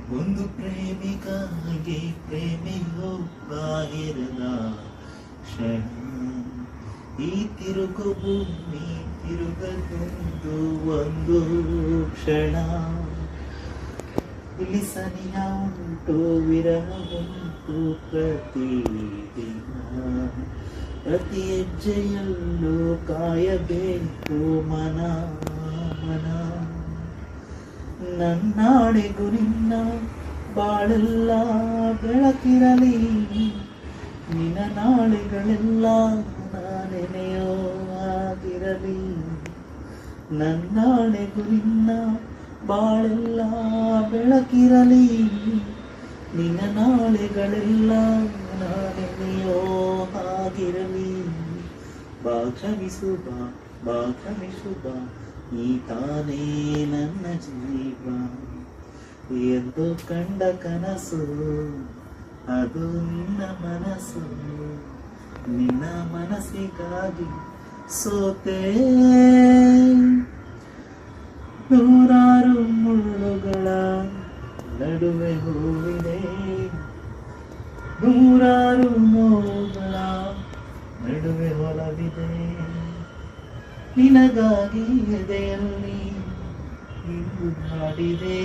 ಒಂದು ಪ್ರೇಮಿಗಾಗಿ ಪ್ರೇಮಿಯು ಬಾಹಿರದ ಕ್ಷಣ ಈ ತಿರುಗು ಭೂಮಿ ತಿರುಗದೊಂದು ಒಂದು ಕ್ಷಣ ಇಲ್ಲಿ ಸನಿಹ ಉಂಟು ವಿರಹ ಉಂಟು ಪ್ರತಿದಿನ ಪ್ರತಿ ಹೆಜ್ಜೆಯಲ್ಲೂ ಕಾಯಬೇಕು ಮನ ಮನ ನನ್ನಾಡೆಗೂ ನಿನ್ನ ಬಾಳೆಲ್ಲ ಬೆಳಕಿರಲಿ ನಿನ್ನ ನಾಳೆಗಳೆಲ್ಲ ನಾನೆನೆಯೋ ಆಗಿರಲಿ ನನ್ನಾಡೆಗೂ ನಿನ್ನ ಬಾಳೆಲ್ಲ ಬೆಳಕಿರಲಿ ನಿನ್ನ ನಾಳೆಗಳೆಲ್ಲ ನಾನೆನೆಯೋ ಆಗಿರಲಿ ಬಾ ಕ್ಷಮಿಸು ಬಾ ಕ್ಷಮಿಸು ಬಾ ನೀ ತಾನೇ ನನ್ನ ಜೀವ ಎಂದು ಕಂಡ ಕನಸು ಅದು ನಿನ್ನ ಮನಸ್ಸು ನಿನ್ನ ಮನಸ್ಸಿಗಾಗಿ ಸೋತೆ ನೂರಾರು ಮುಳ್ಳುಗಳ ನಡುವೆ ಹೂವಿದೆ ನೂರಾರು ನೋವುಗಳ ನಡುವೆ ಹೊಲವಿದೆ ನಿನಗಾಗಿ ಎದೆಯಲ್ಲಿ ಇಂದು ಹಾಡಿದೆ